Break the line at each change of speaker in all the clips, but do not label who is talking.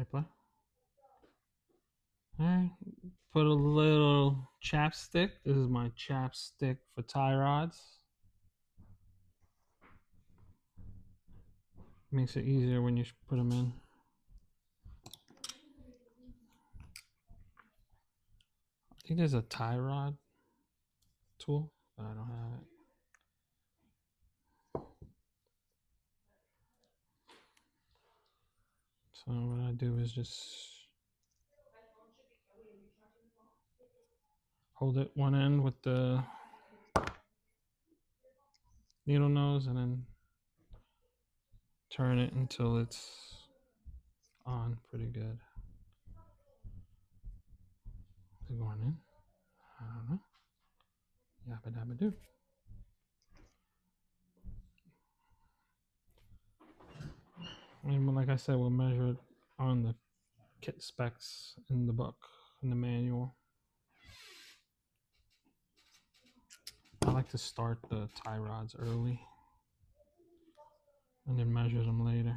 play. Alright. Put a little chapstick. This is my chapstick for tie rods. Makes it easier when you put them in. I think there's a tie rod tool, but I don't have it. So what I do is just hold it one end with the needle nose and then turn it until it's on pretty good. Is it going in? I don't know. Yabba dabba do. And like I said, we'll measure it on the kit specs in the book, in the manual. I like to start the tie rods early and then measure them later.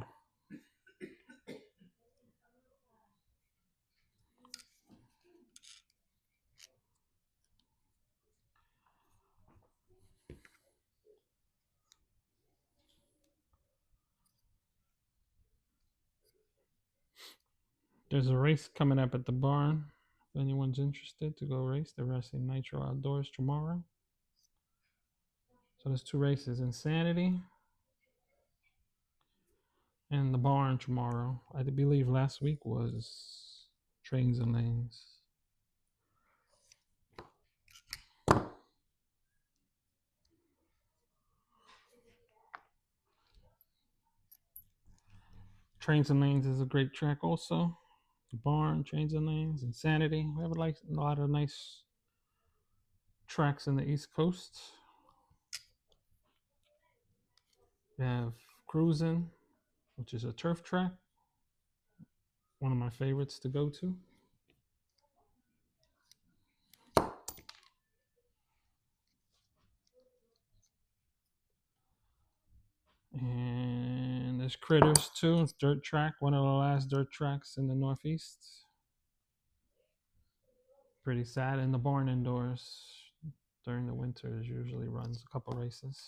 There's a race coming up at the barn. If anyone's interested to go race, they're racing Nitro Outdoors tomorrow. So there's two races, Insanity and the barn tomorrow. I believe last week was Trains and Lanes. Trains and Lanes is a great track also. The barn, Trains and Lanes, Insanity. We have a lot of nice tracks in the East Coast. We have Cruisin', which is a turf track. One of my favorites to go to. And there's Critters too. It's dirt track, one of the last dirt tracks in the Northeast. Pretty sad. And the barn indoors during the winters usually runs a couple races.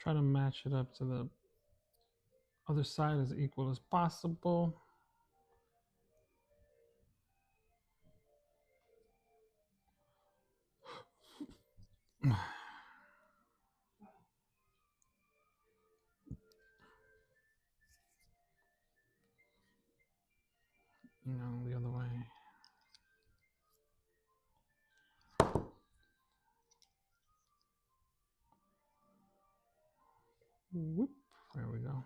Try to match it up to the other side as equal as possible. No, the other way. Whoop. There we go.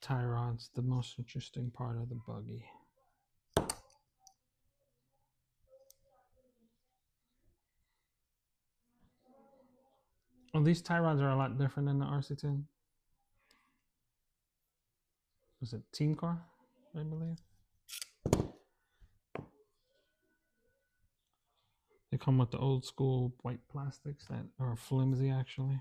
Tie rod's the most interesting part of the buggy. Well, these tie rods are a lot different than the RC10. Was it Team Car, I believe? They come with the old school white plastics that are flimsy actually.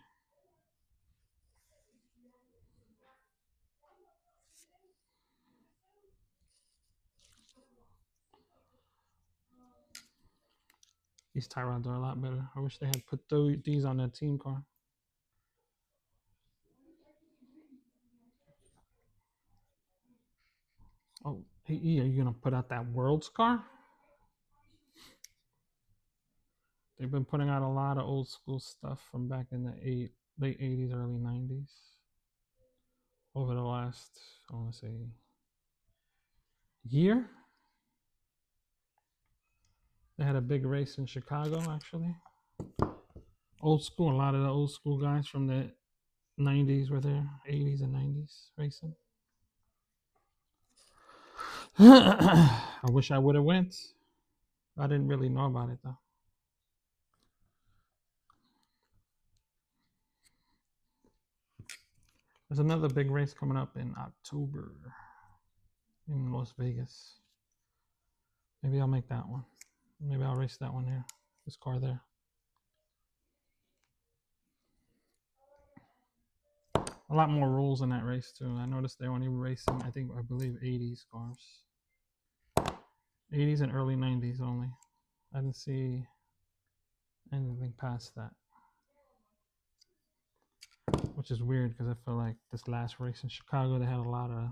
These tie rods are a lot better. I wish they had put these on that Team Car. Oh, hey, E, are you gonna put out that World's car? They've been putting out a lot of old school stuff from back in the late 80s, early 90s. Over the last, I want to say, year. They had a big race in Chicago, actually. Old school. A lot of the old school guys from the 90s were there, 80s and 90s racing. I wish I would have went. I didn't really know about it though. There's another big race coming up in October in Las Vegas. Maybe I'll make that one. Maybe I'll race that one here. This car there. A lot more rules in that race too. I noticed they're only racing, I believe 80s cars. 80s and early 90s only. I didn't see anything past that. Which is weird because I feel like this last race in Chicago, they had a lot of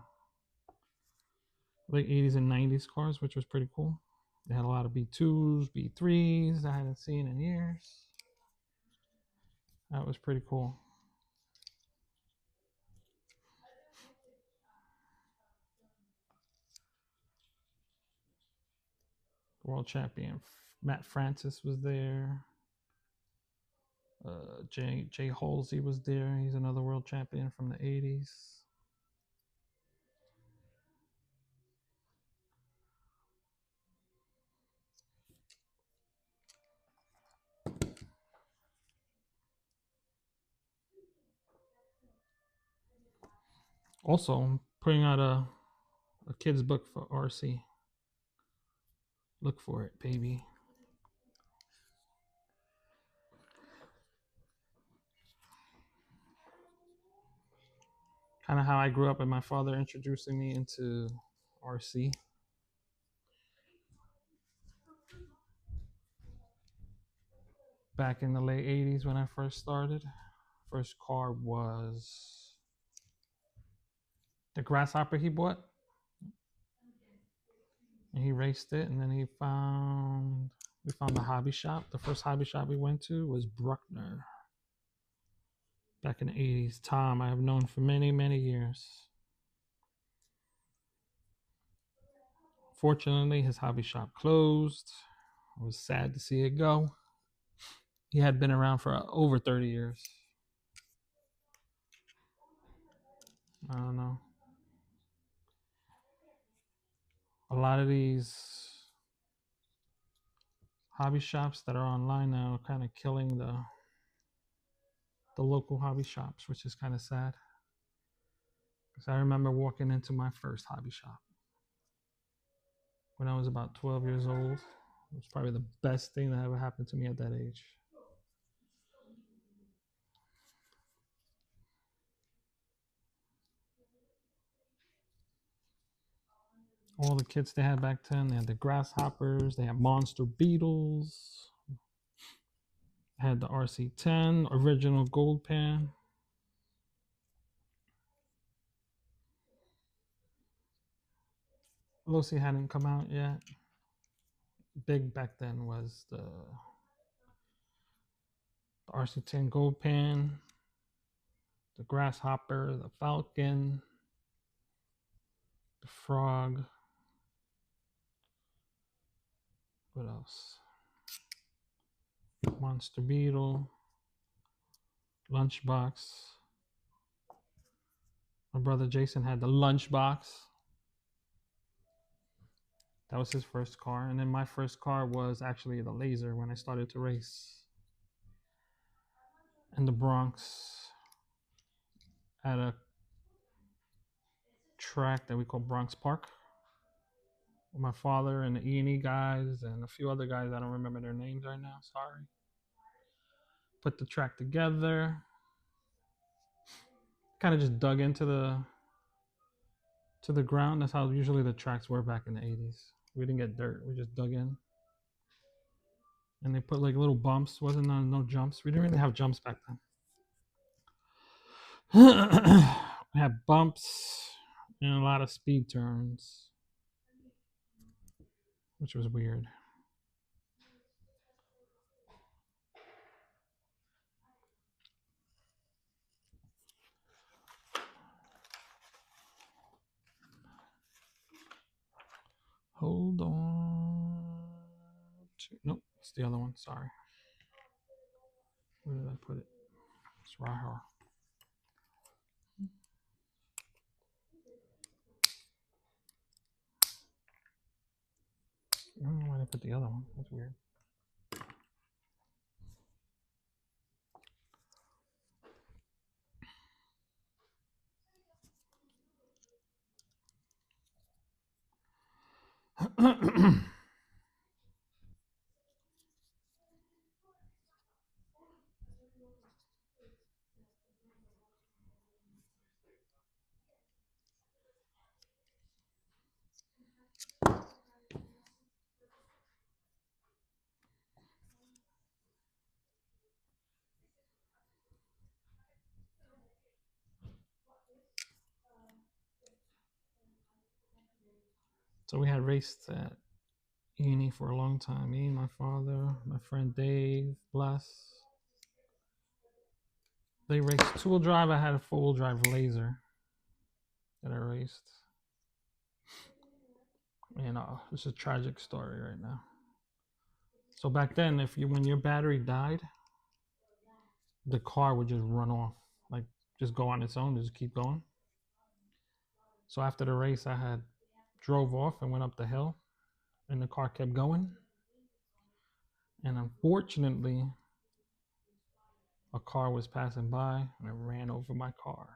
late 80s and 90s cars, which was pretty cool. They had a lot of B2s, B3s I hadn't seen in years. That was pretty cool. World champion Matt Francis was there. Jay Halsey was there. He's another world champion from the 80s. Also, I'm putting out a kid's book for RC. Look for it, baby. Kind of how I grew up and my father introducing me into RC. Back in the late 80s when I first started. First car was the Grasshopper he bought. And he raced it, and then we found the hobby shop. The first hobby shop we went to was Bruckner. Back in the 80s. Tom, I have known for many, many years. Fortunately, his hobby shop closed. I was sad to see it go. He had been around for over 30 years. I don't know. A lot of these hobby shops that are online now are kind of killing the local hobby shops, which is kind of sad. Because I remember walking into my first hobby shop when I was about 12 years old. It was probably the best thing that ever happened to me at that age. All the kits they had back then, they had the Grasshoppers, they had Monster Beetles, they had the RC10, original gold pan. Lucy hadn't come out yet. Big back then was the RC10 gold pan, the Grasshopper, the Falcon, the Frog. What else? Monster Beetle, Lunchbox. My brother Jason had the Lunchbox. That was his first car. And then my first car was actually the Laser when I started to race in the Bronx at a track that we call Bronx Park. With my father and the E&E guys and a few other guys. I don't remember their names right now. Sorry. Put the track together. Kind of just dug into the ground. That's how usually the tracks were back in the 80s. We didn't get dirt. We just dug in. And they put like little bumps. Wasn't no jumps. We didn't really have jumps back then. We had bumps and a lot of speed turns, which was weird. Hold on. It's the other one. Sorry. Where did I put it? It's right here. I don't know why I put the other one. That's weird. So we had raced at uni for a long time. Me, my father, my friend Dave, Bless. They raced two-wheel drive. I had a four-wheel drive Laser that I raced. It's a tragic story right now. So back then, when your battery died, the car would just run off, like just go on its own, just keep going. So after the race, I had drove off and went up the hill, and the car kept going. And unfortunately, a car was passing by, and it ran over my car.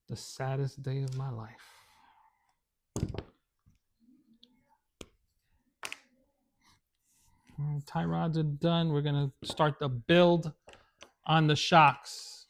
The saddest day of my life. Tie rods are done. We're gonna start the build on the shocks.